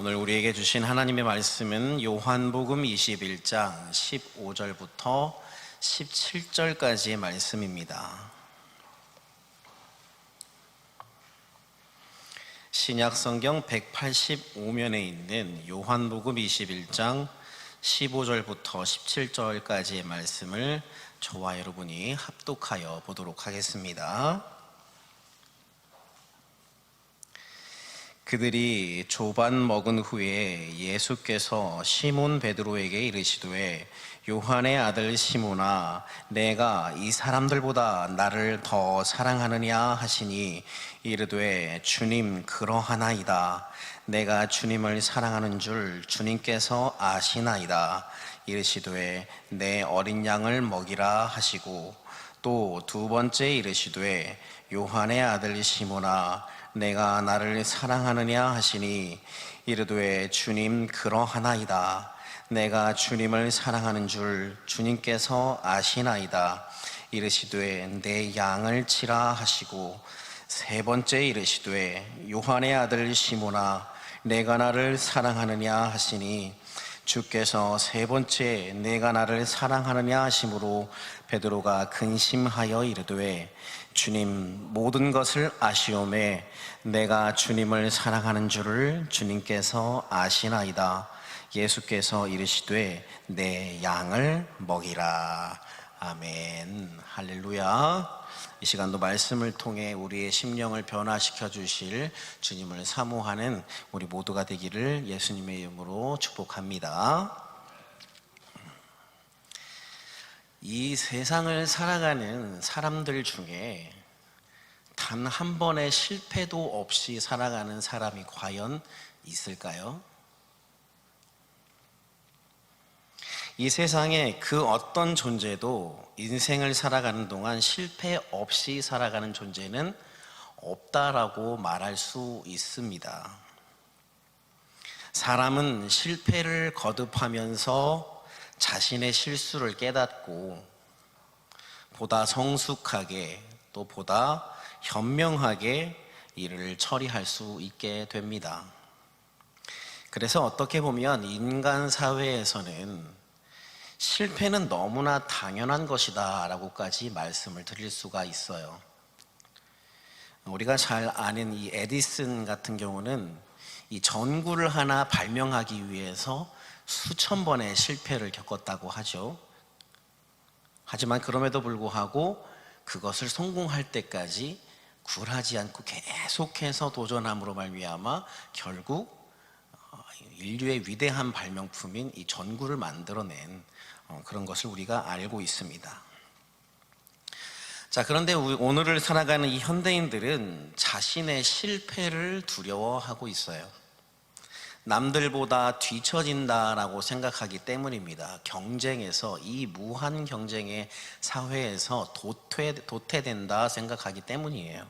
오늘 우리에게 주신 하나님의 말씀은 요한복음 21장 15절부터 17절까지의 말씀입니다. 신약성경 185면에 있는 요한복음 21장 15절부터 17절까지의 말씀을 저와 여러분이 합독하여 보도록 하겠습니다. 그들이 조반 먹은 후에 예수께서 시몬 베드로에게 이르시되 요한의 아들 시몬아, 내가 이 사람들보다 나를 더 사랑하느냐 하시니 이르되 주님, 그러하나이다. 내가 주님을 사랑하는 줄 주님께서 아시나이다. 이르시되 내 어린 양을 먹이라 하시고 또 두 번째 이르시되 요한의 아들 시몬아, 내가 나를 사랑하느냐 하시니 이르되 주님, 그러하나이다. 내가 주님을 사랑하는 줄 주님께서 아시나이다. 이르시되 내 양을 치라 하시고 세 번째 이르시되 요한의 아들 시몬아, 내가 나를 사랑하느냐 하시니 주께서 세 번째 내가 나를 사랑하느냐 하심으로 베드로가 근심하여 이르되 주님, 모든 것을 아시오매 내가 주님을 사랑하는 줄을 주님께서 아시나이다. 예수께서 이르시되 내 양을 먹이라. 아멘. 할렐루야. 이 시간도 말씀을 통해 우리의 심령을 변화시켜 주실 주님을 사모하는 우리 모두가 되기를 예수님의 이름으로 축복합니다. 이 세상을 살아가는 사람들 중에 단 한 번의 실패도 없이 살아가는 사람이 과연 있을까요? 이 세상에 그 어떤 존재도 인생을 살아가는 동안 실패 없이 살아가는 존재는 없다라고 말할 수 있습니다. 사람은 실패를 거듭하면서 자신의 실수를 깨닫고 보다 성숙하게 또 보다 현명하게 일을 처리할 수 있게 됩니다. 그래서 어떻게 보면 인간 사회에서는 실패는 너무나 당연한 것이다 라고까지 말씀을 드릴 수가 있어요. 우리가 잘 아는 이 에디슨 같은 경우는 이 전구를 하나 발명하기 위해서 수천 번의 실패를 겪었다고 하죠. 하지만 그럼에도 불구하고 그것을 성공할 때까지 굴하지 않고 계속해서 도전함으로 말미암아 결국 인류의 위대한 발명품인 이 전구를 만들어낸 그런 것을 우리가 알고 있습니다. 자, 그런데 오늘을 살아가는 이 현대인들은 자신의 실패를 두려워하고 있어요. 남들보다 뒤처진다라고 생각하기 때문입니다. 경쟁에서, 이 무한 경쟁의 사회에서 도태된다 생각하기 때문이에요.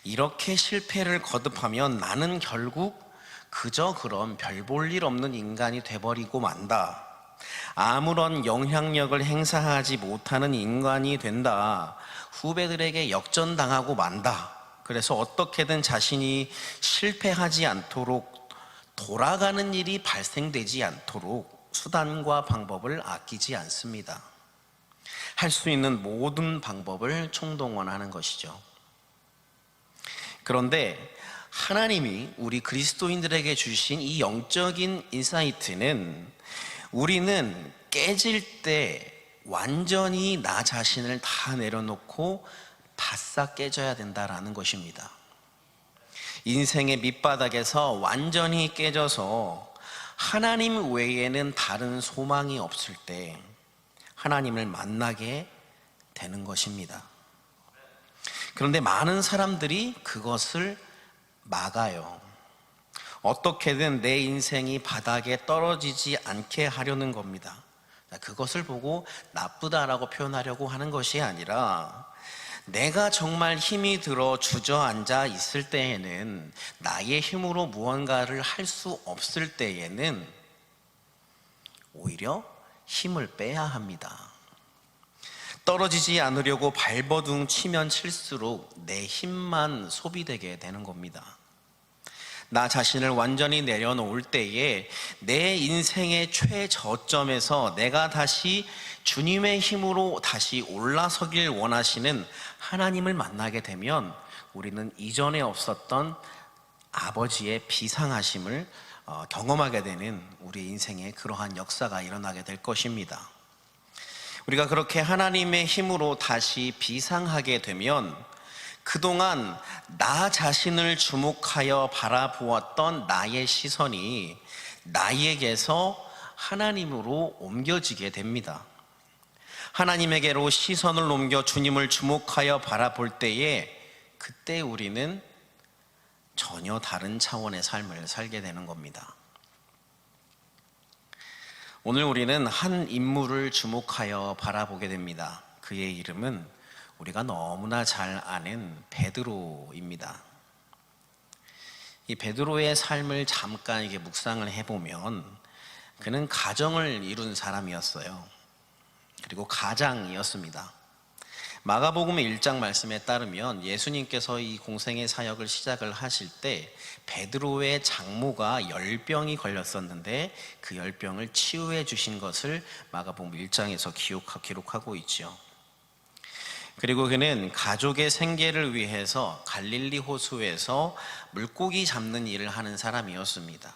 이렇게 실패를 거듭하면 나는 결국 그저 그런 별 볼 일 없는 인간이 돼버리고 만다. 아무런 영향력을 행사하지 못하는 인간이 된다. 후배들에게 역전당하고 만다. 그래서 어떻게든 자신이 실패하지 않도록, 돌아가는 일이 발생되지 않도록 수단과 방법을 아끼지 않습니다. 할 수 있는 모든 방법을 총동원하는 것이죠. 그런데 하나님이 우리 그리스도인들에게 주신 이 영적인 인사이트는 우리는 깨질 때 완전히 나 자신을 다 내려놓고 바싹 깨져야 된다라는 것입니다. 인생의 밑바닥에서 완전히 깨져서 하나님 외에는 다른 소망이 없을 때 하나님을 만나게 되는 것입니다. 그런데 많은 사람들이 그것을 막아요. 어떻게든 내 인생이 바닥에 떨어지지 않게 하려는 겁니다. 그것을 보고 나쁘다라고 표현하려고 하는 것이 아니라 내가 정말 힘이 들어 주저앉아 있을 때에는, 나의 힘으로 무언가를 할 수 없을 때에는 오히려 힘을 빼야 합니다. 떨어지지 않으려고 발버둥 치면 칠수록 내 힘만 소비되게 되는 겁니다. 나 자신을 완전히 내려놓을 때에 내 인생의 최저점에서 내가 다시 주님의 힘으로 다시 올라서길 원하시는 하나님을 만나게 되면 우리는 이전에 없었던 아버지의 비상하심을 경험하게 되는 우리 인생의 그러한 역사가 일어나게 될 것입니다. 우리가 그렇게 하나님의 힘으로 다시 비상하게 되면 그동안 나 자신을 주목하여 바라보았던 나의 시선이 나에게서 하나님으로 옮겨지게 됩니다. 하나님에게로 시선을 옮겨 주님을 주목하여 바라볼 때에 그때 우리는 전혀 다른 차원의 삶을 살게 되는 겁니다. 오늘 우리는 한 인물을 주목하여 바라보게 됩니다. 그의 이름은 우리가 너무나 잘 아는 베드로입니다. 이 베드로의 삶을 잠깐 이게 묵상을 해보면 그는 가정을 이룬 사람이었어요. 그리고 가장이었습니다. 마가복음 1장 말씀에 따르면 예수님께서 이 공생의 사역을 시작을 하실 때 베드로의 장모가 열병이 걸렸었는데 그 열병을 치유해 주신 것을 마가복음 1장에서 기록하고 있죠. 그리고 그는 가족의 생계를 위해서 갈릴리 호수에서 물고기 잡는 일을 하는 사람이었습니다.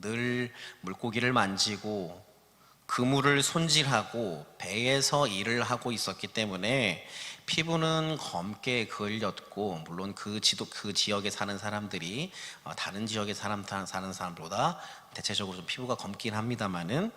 늘 물고기를 만지고 그물을 손질하고 배에서 일을 하고 있었기 때문에 피부는 검게 그을렸고, 물론 그 지역에 사는 사람들이 다른 지역에 사는 사람보다 대체적으로 좀 피부가 검긴 합니다만은,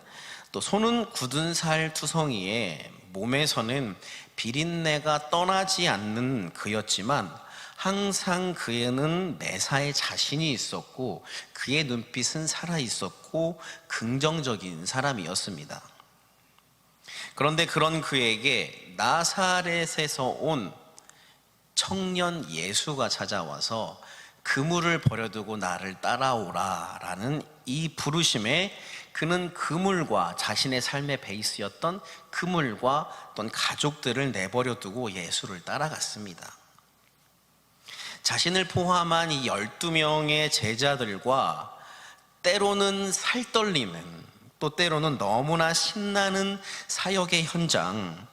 또 손은 굳은 살 투성이에 몸에서는 비린내가 떠나지 않는 그였지만 항상 그에는 매사에 자신이 있었고 그의 눈빛은 살아있었고 긍정적인 사람이었습니다. 그런데 그런 그에게 나사렛에서 온 청년 예수가 찾아와서 그물을 버려두고 나를 따라오라 라는 이 부르심에 그는 그물과 자신의 삶의 베이스였던 그물과 또는 가족들을 내버려두고 예수를 따라갔습니다. 자신을 포함한 이 12명의 제자들과 때로는 살떨리는, 또 때로는 너무나 신나는 사역의 현장,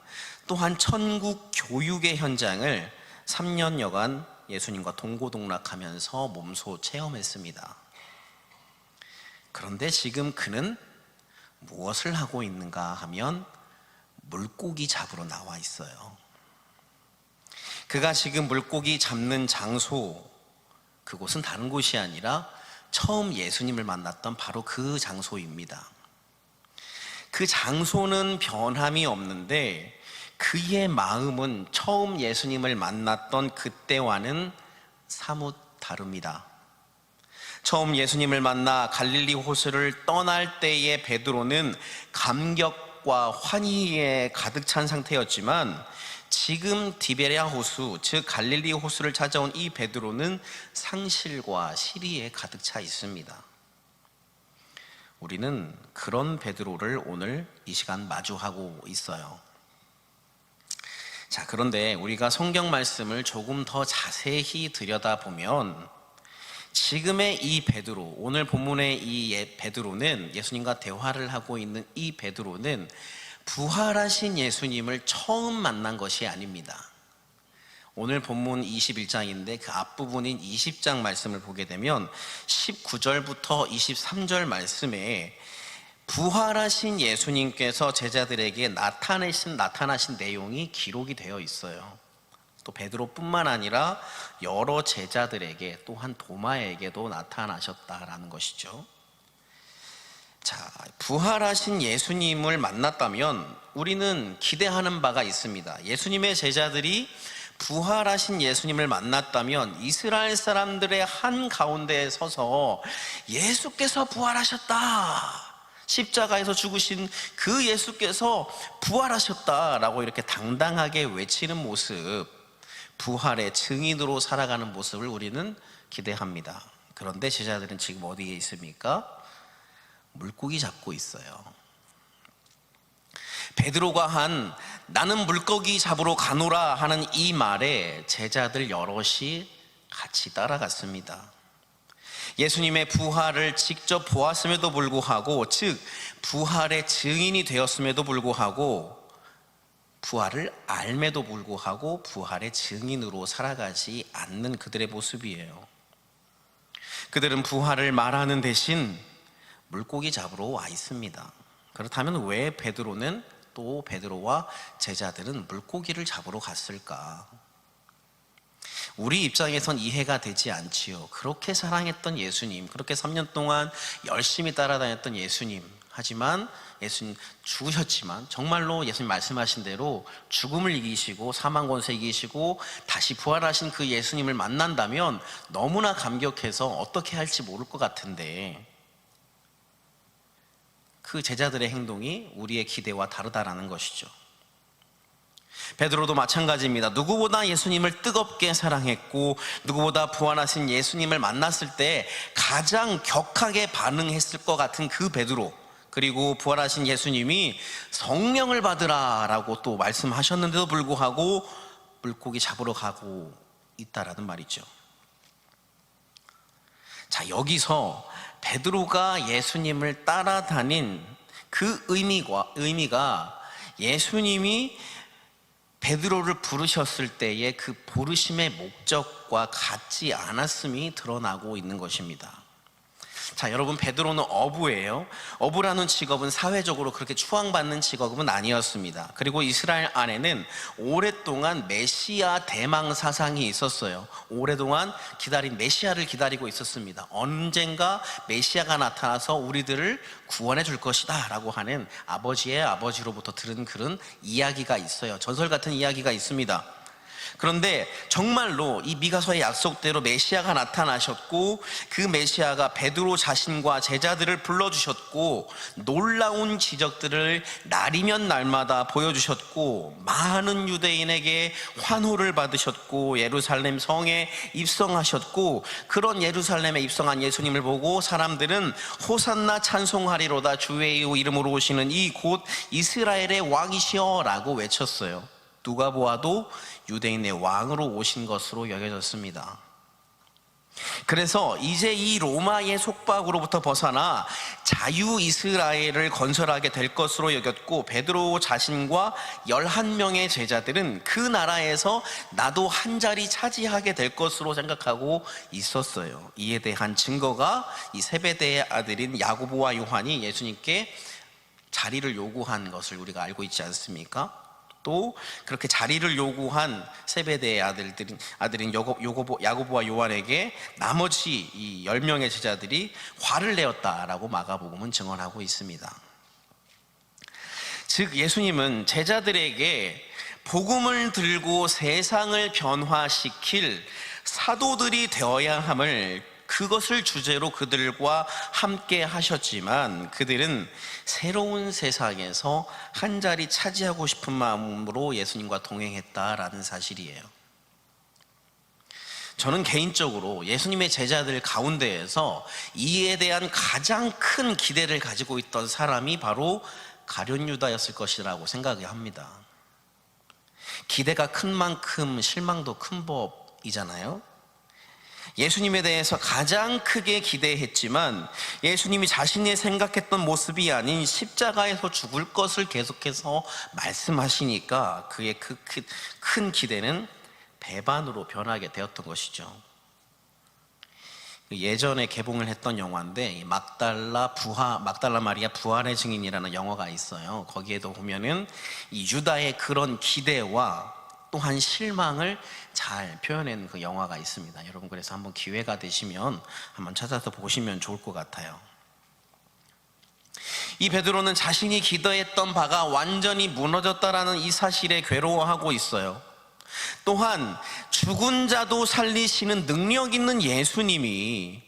또한 천국 교육의 현장을 3년여간 예수님과 동고동락하면서 몸소 체험했습니다. 그런데 지금 그는 무엇을 하고 있는가 하면 물고기 잡으러 나와 있어요. 그가 지금 물고기 잡는 장소, 그곳은 다른 곳이 아니라 처음 예수님을 만났던 바로 그 장소입니다. 그 장소는 변함이 없는데 그의 마음은 처음 예수님을 만났던 그때와는 사뭇 다릅니다. 처음 예수님을 만나 갈릴리 호수를 떠날 때의 베드로는 감격과 환희에 가득 찬 상태였지만 지금 디베랴 호수, 즉 갈릴리 호수를 찾아온 이 베드로는 상실과 시리에 가득 차 있습니다. 우리는 그런 베드로를 오늘 이 시간 마주하고 있어요. 자, 그런데 우리가 성경 말씀을 조금 더 자세히 들여다보면 지금의 이 베드로, 오늘 본문의 이 베드로는, 예수님과 대화를 하고 있는 이 베드로는 부활하신 예수님을 처음 만난 것이 아닙니다. 오늘 본문 21장인데 그 앞부분인 20장 말씀을 보게 되면 19절부터 23절 말씀에 부활하신 예수님께서 제자들에게 나타나신 내용이 기록이 되어 있어요. 또 베드로뿐만 아니라 여러 제자들에게, 또한 도마에게도 나타나셨다라는 것이죠. 자, 부활하신 예수님을 만났다면 우리는 기대하는 바가 있습니다. 예수님의 제자들이 부활하신 예수님을 만났다면 이스라엘 사람들의 한 가운데에 서서 예수께서 부활하셨다, 십자가에서 죽으신 그 예수께서 부활하셨다라고 이렇게 당당하게 외치는 모습, 부활의 증인으로 살아가는 모습을 우리는 기대합니다. 그런데 제자들은 지금 어디에 있습니까? 물고기 잡고 있어요. 베드로가 한 나는 물고기 잡으러 가노라 하는 이 말에 제자들 여럿이 같이 따라갔습니다. 예수님의 부활을 직접 보았음에도 불구하고, 즉 부활의 증인이 되었음에도 불구하고, 부활을 알매도 불구하고 부활의 증인으로 살아가지 않는 그들의 모습이에요. 그들은 부활을 말하는 대신 물고기 잡으러 와 있습니다. 그렇다면 왜 베드로와 제자들은 물고기를 잡으러 갔을까? 우리 입장에선 이해가 되지 않지요. 그렇게 사랑했던 예수님, 그렇게 3년 동안 열심히 따라다녔던 예수님, 하지만 예수님 죽으셨지만 정말로 예수님 말씀하신 대로 죽음을 이기시고 사망 권세 이기시고 다시 부활하신 그 예수님을 만난다면 너무나 감격해서 어떻게 할지 모를 것 같은데, 그 제자들의 행동이 우리의 기대와 다르다라는 것이죠. 베드로도 마찬가지입니다. 누구보다 예수님을 뜨겁게 사랑했고, 누구보다 부활하신 예수님을 만났을 때 가장 격하게 반응했을 것 같은 그 베드로, 그리고 부활하신 예수님이 성령을 받으라 라고 또 말씀하셨는데도 불구하고 물고기 잡으러 가고 있다라는 말이죠. 자, 여기서 베드로가 예수님을 따라다닌 그 의미가 예수님이 베드로를 부르셨을 때의 그 부르심의 목적과 같지 않았음이 드러나고 있는 것입니다. 자, 여러분, 베드로는 어부예요. 어부라는 직업은 사회적으로 그렇게 추앙받는 직업은 아니었습니다. 그리고 이스라엘 안에는 오랫동안 메시아 대망 사상이 있었어요. 오랫동안 기다린 메시아를 기다리고 있었습니다. 언젠가 메시아가 나타나서 우리들을 구원해 줄 것이다 라고 하는 아버지의 아버지로부터 들은 그런 이야기가 있어요. 전설 같은 이야기가 있습니다. 그런데 정말로 이 미가서의 약속대로 메시아가 나타나셨고, 그 메시아가 베드로 자신과 제자들을 불러주셨고, 놀라운 기적들을 날이면 날마다 보여주셨고, 많은 유대인에게 환호를 받으셨고, 예루살렘 성에 입성하셨고, 그런 예루살렘에 입성한 예수님을 보고 사람들은 호산나 찬송하리로다, 주의 이름으로 오시는 이 곧 이스라엘의 왕이시여 라고 외쳤어요. 누가 보아도 유대인의 왕으로 오신 것으로 여겨졌습니다. 그래서 이제 이 로마의 속박으로부터 벗어나 자유 이스라엘을 건설하게 될 것으로 여겼고, 베드로 자신과 11명의 제자들은 그 나라에서 나도 한 자리 차지하게 될 것으로 생각하고 있었어요. 이에 대한 증거가 이 세베대의 아들인 야고보와 요한이 예수님께 자리를 요구한 것을 우리가 알고 있지 않습니까? 또 그렇게 자리를 요구한 세베대의 아들인 야고보와 요한에게 나머지 이 10명의 제자들이 화를 내었다라고 마가복음은 증언하고 있습니다. 즉, 예수님은 제자들에게 복음을 들고 세상을 변화시킬 사도들이 되어야 함을, 그것을 주제로 그들과 함께 하셨지만, 그들은 새로운 세상에서 한 자리 차지하고 싶은 마음으로 예수님과 동행했다라는 사실이에요. 저는 개인적으로 예수님의 제자들 가운데에서 이에 대한 가장 큰 기대를 가지고 있던 사람이 바로 가룟 유다였을 것이라고 생각합니다. 기대가 큰 만큼 실망도 큰 법이잖아요. 예수님에 대해서 가장 크게 기대했지만 예수님이 자신이 생각했던 모습이 아닌 십자가에서 죽을 것을 계속해서 말씀하시니까 그의 그 큰 기대는 배반으로 변하게 되었던 것이죠. 예전에 개봉을 했던 영화인데 막달라 마리아 부활의 증인이라는 영화가 있어요. 거기에도 보면은 이 유다의 그런 기대와 또한 실망을 잘 표현한 그 영화가 있습니다. 여러분, 그래서 한번 기회가 되시면 한번 찾아서 보시면 좋을 것 같아요. 이 베드로는 자신이 기대했던 바가 완전히 무너졌다라는 이 사실에 괴로워하고 있어요. 또한 죽은 자도 살리시는 능력 있는 예수님이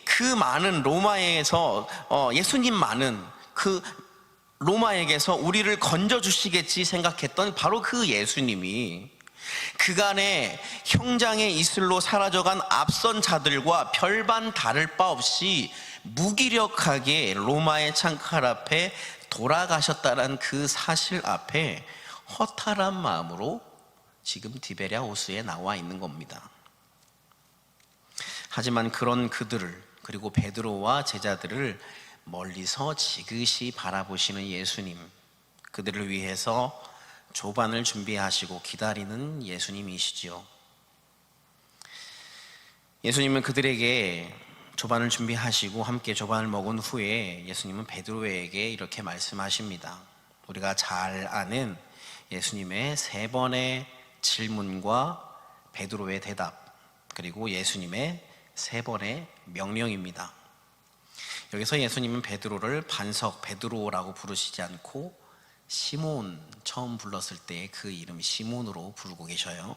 그 많은 로마에서 예수님만은 그 로마에게서 우리를 건져주시겠지 생각했던 바로 그 예수님이 그간의 형장의 이슬로 사라져간 앞선 자들과 별반 다를 바 없이 무기력하게 로마의 창칼 앞에 돌아가셨다는 그 사실 앞에 허탈한 마음으로 지금 디베랴 호수에 나와 있는 겁니다. 하지만 그런 그들을, 그리고 베드로와 제자들을 멀리서 지그시 바라보시는 예수님, 그들을 위해서 조반을 준비하시고 기다리는 예수님이시지요. 예수님은 그들에게 조반을 준비하시고 함께 조반을 먹은 후에 예수님은 베드로에게 이렇게 말씀하십니다. 우리가 잘 아는 예수님의 3번의 질문과 베드로의 대답, 그리고 예수님의 3번의 명령입니다. 여기서 예수님은 베드로를 반석 베드로라고 부르시지 않고 시몬, 처음 불렀을 때 그 이름 시몬으로 부르고 계셔요.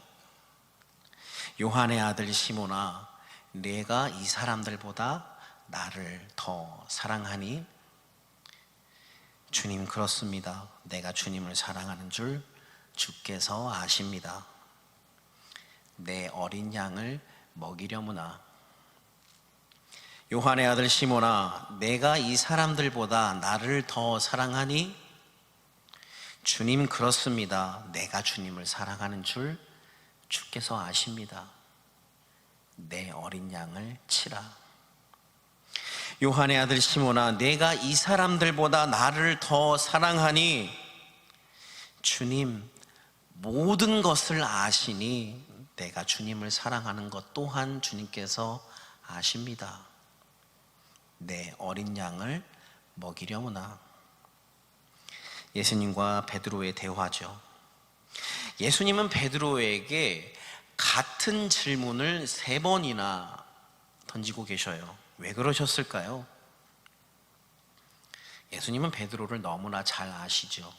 요한의 아들 시몬아, 내가 이 사람들보다 나를 더 사랑하니? 주님, 그렇습니다. 내가 주님을 사랑하는 줄 주께서 아십니다. 내 어린 양을 먹이려무나. 요한의 아들 시몬아, 내가 이 사람들보다 나를 더 사랑하니? 주님, 그렇습니다. 내가 주님을 사랑하는 줄 주께서 아십니다. 내 어린 양을 치라. 요한의 아들 시몬아, 내가 이 사람들보다 나를 더 사랑하니? 주님, 모든 것을 아시니 내가 주님을 사랑하는 것 또한 주님께서 아십니다. 내 어린 양을 먹이려무나. 예수님과 베드로의 대화죠. 예수님은 베드로에게 같은 질문을 3번이나 던지고 계셔요. 왜 그러셨을까요? 예수님은 베드로를 너무나 잘 아시죠.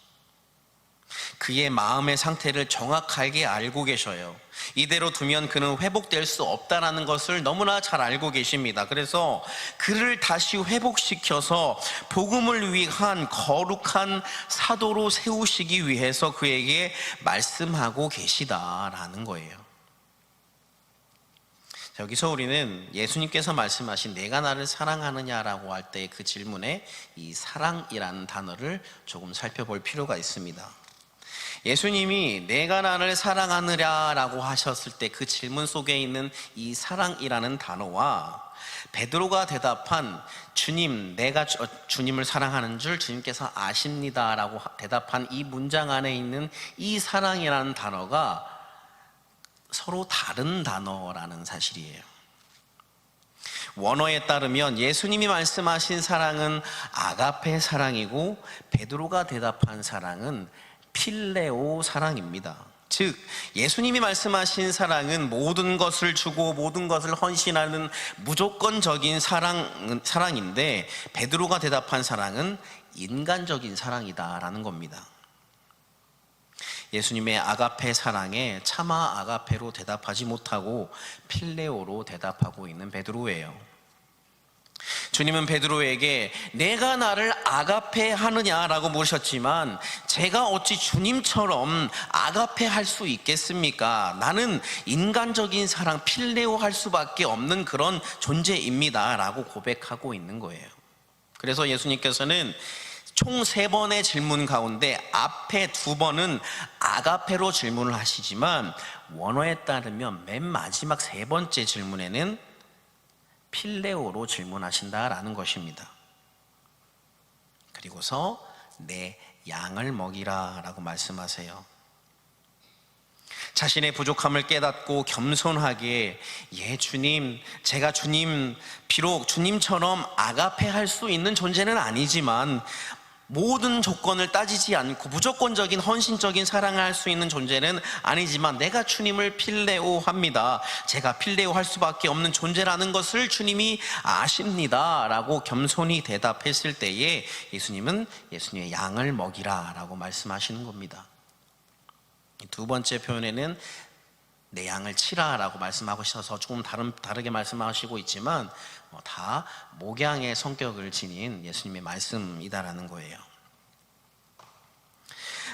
그의 마음의 상태를 정확하게 알고 계셔요. 이대로 두면 그는 회복될 수 없다는 것을 너무나 잘 알고 계십니다. 그래서 그를 다시 회복시켜서 복음을 위한 거룩한 사도로 세우시기 위해서 그에게 말씀하고 계시다라는 거예요. 여기서 우리는 예수님께서 말씀하신 내가 나를 사랑하느냐라고 할 때 그 질문에 이 사랑이라는 단어를 조금 살펴볼 필요가 있습니다. 예수님이 내가 나를 사랑하느냐라고 하셨을 때 그 질문 속에 있는 이 사랑이라는 단어와 베드로가 대답한 주님, 내가 주님을 사랑하는 줄 주님께서 아십니다라고 대답한 이 문장 안에 있는 이 사랑이라는 단어가 서로 다른 단어라는 사실이에요. 원어에 따르면 예수님이 말씀하신 사랑은 아가페 사랑이고 베드로가 대답한 사랑은 필레오 사랑입니다. 즉 예수님이 말씀하신 사랑은 모든 것을 주고 모든 것을 헌신하는 무조건적인 사랑인데 베드로가 대답한 사랑은 인간적인 사랑이다라는 겁니다. 예수님의 아가페 사랑에 차마 아가페로 대답하지 못하고 필레오로 대답하고 있는 베드로예요. 주님은 베드로에게 내가 나를 아가페 하느냐라고 물으셨지만 제가 어찌 주님처럼 아가페 할 수 있겠습니까? 나는 인간적인 사랑 필레오 할 수밖에 없는 그런 존재입니다 라고 고백하고 있는 거예요. 그래서 예수님께서는 총 3번의 질문 가운데 앞에 2번은 아가페로 질문을 하시지만 원어에 따르면 맨 마지막 3번째 질문에는 필레오로 질문하신다라는 것입니다. 그리고서 내 양을 먹이라 라고 말씀하세요. 자신의 부족함을 깨닫고 겸손하게 주님, 제가 주님, 비록 주님처럼 아가페 할 수 있는 존재는 아니지만 모든 조건을 따지지 않고 무조건적인 헌신적인 사랑을 할 수 있는 존재는 아니지만 내가 주님을 필레오 합니다. 제가 필레오 할 수밖에 없는 존재라는 것을 주님이 아십니다 라고 겸손히 대답했을 때에 예수님은 예수님의 양을 먹이라 라고 말씀하시는 겁니다. 2번째 표현에는 내 양을 치라 라고 말씀하셔서 조금 다르게 말씀하시고 있지만 다 목양의 성격을 지닌 예수님의 말씀이다라는 거예요.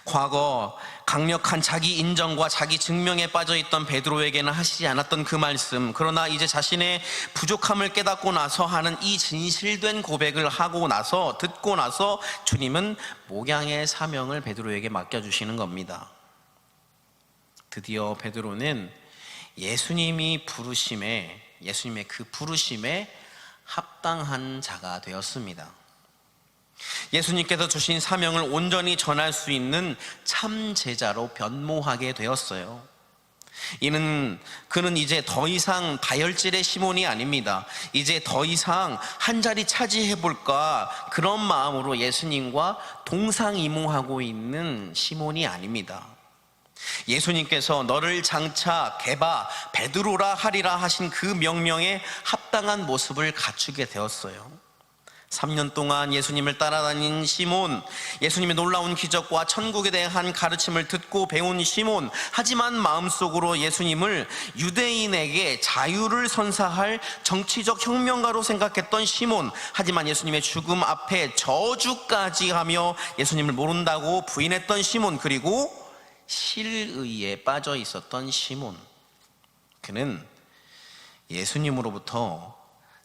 과거 강력한 자기 인정과 자기 증명에 빠져있던 베드로에게는 하시지 않았던 그 말씀, 그러나 이제 자신의 부족함을 깨닫고 나서 하는 이 진실된 고백을 하고 나서 듣고 나서 주님은 목양의 사명을 베드로에게 맡겨주시는 겁니다. 드디어 베드로는 예수님이 부르심에 예수님의 그 부르심에 합당한 자가 되었습니다. 예수님께서 주신 사명을 온전히 전할 수 있는 참 제자로 변모하게 되었어요. 그는 이제 더 이상 다혈질의 시몬이 아닙니다. 이제 더 이상 한 자리 차지해볼까 그런 마음으로 예수님과 동상이몽하고 있는 시몬이 아닙니다. 예수님께서 너를 장차 게바 베드로라 하리라 하신 그 명령에 합당한 모습을 갖추게 되었어요. 3년 동안 예수님을 따라다닌 시몬, 예수님의 놀라운 기적과 천국에 대한 가르침을 듣고 배운 시몬, 하지만 마음속으로 예수님을 유대인에게 자유를 선사할 정치적 혁명가로 생각했던 시몬, 하지만 예수님의 죽음 앞에 저주까지 하며 예수님을 모른다고 부인했던 시몬, 그리고 실의에 빠져 있었던 시몬. 그는 예수님으로부터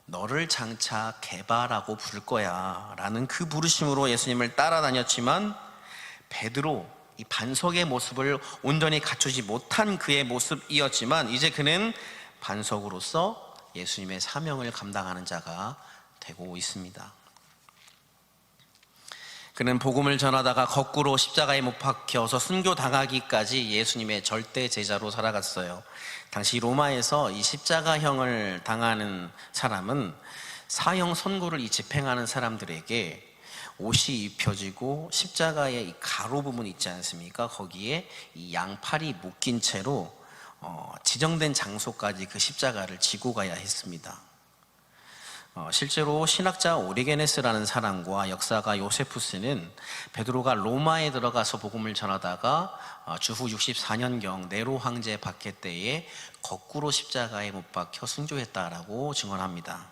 너를 장차 게바라고 부를 거야 라는 그 부르심으로 예수님을 따라다녔지만, 베드로, 이 반석의 모습을 온전히 갖추지 못한 그의 모습이었지만, 이제 그는 반석으로서 예수님의 사명을 감당하는 자가 되고 있습니다. 그는 복음을 전하다가 거꾸로 십자가에 못 박혀서 순교당하기까지 예수님의 절대 제자로 살아갔어요. 당시 로마에서 이 십자가형을 당하는 사람은 사형 선고를 집행하는 사람들에게 옷이 입혀지고 십자가의 이 가로 부분 있지 않습니까? 거기에 이 양팔이 묶인 채로 지정된 장소까지 그 십자가를 지고 가야 했습니다. 실제로 신학자 오리게네스라는 사람과 역사가 요세푸스는 베드로가 로마에 들어가서 복음을 전하다가 주후 64년경 네로 황제 박해 때에 거꾸로 십자가에 못 박혀 순교했다라고 증언합니다.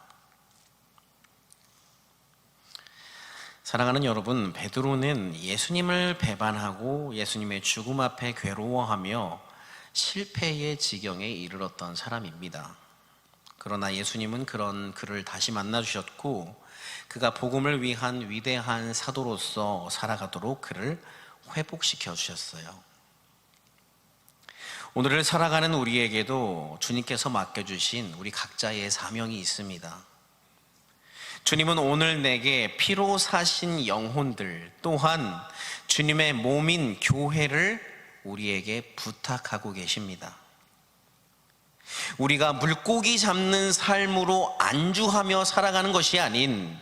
사랑하는 여러분, 베드로는 예수님을 배반하고 예수님의 죽음 앞에 괴로워하며 실패의 지경에 이르렀던 사람입니다. 그러나 예수님은 그런 그를 다시 만나주셨고, 그가 복음을 위한 위대한 사도로서 살아가도록 그를 회복시켜 주셨어요. 오늘을 살아가는 우리에게도 주님께서 맡겨주신 우리 각자의 사명이 있습니다. 주님은 오늘 내게 피로 사신 영혼들, 또한 주님의 몸인 교회를 우리에게 부탁하고 계십니다. 우리가 물고기 잡는 삶으로 안주하며 살아가는 것이 아닌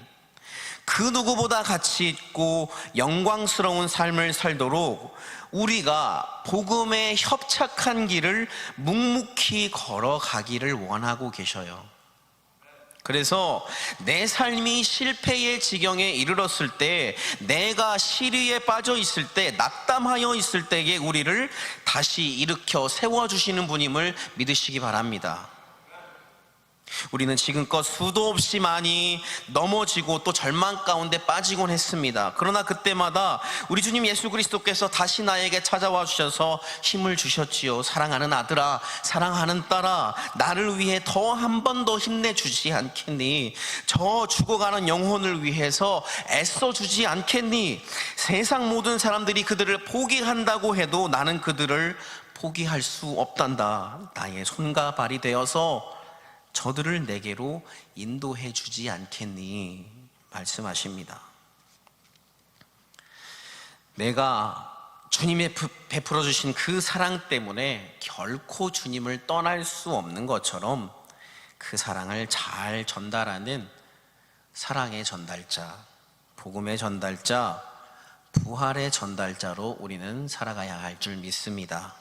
그 누구보다 가치 있고 영광스러운 삶을 살도록 우리가 복음에 협착한 길을 묵묵히 걸어가기를 원하고 계셔요. 그래서 내 삶이 실패의 지경에 이르렀을 때, 내가 시리에 빠져 있을 때, 낙담하여 있을 때에 우리를 다시 일으켜 세워주시는 분임을 믿으시기 바랍니다. 우리는 지금껏 수도 없이 많이 넘어지고 또 절망 가운데 빠지곤 했습니다. 그러나 그때마다 우리 주님 예수 그리스도께서 다시 나에게 찾아와 주셔서 힘을 주셨지요. 사랑하는 아들아, 사랑하는 딸아, 나를 위해 더 한 번 더 힘내주지 않겠니? 저 죽어가는 영혼을 위해서 애써주지 않겠니? 세상 모든 사람들이 그들을 포기한다고 해도 나는 그들을 포기할 수 없단다. 나의 손과 발이 되어서 저들을 내게로 인도해 주지 않겠니? 말씀하십니다. 내가 주님의 베풀어 주신 그 사랑 때문에 결코 주님을 떠날 수 없는 것처럼 그 사랑을 잘 전달하는 사랑의 전달자, 복음의 전달자, 부활의 전달자로 우리는 살아가야 할 줄 믿습니다.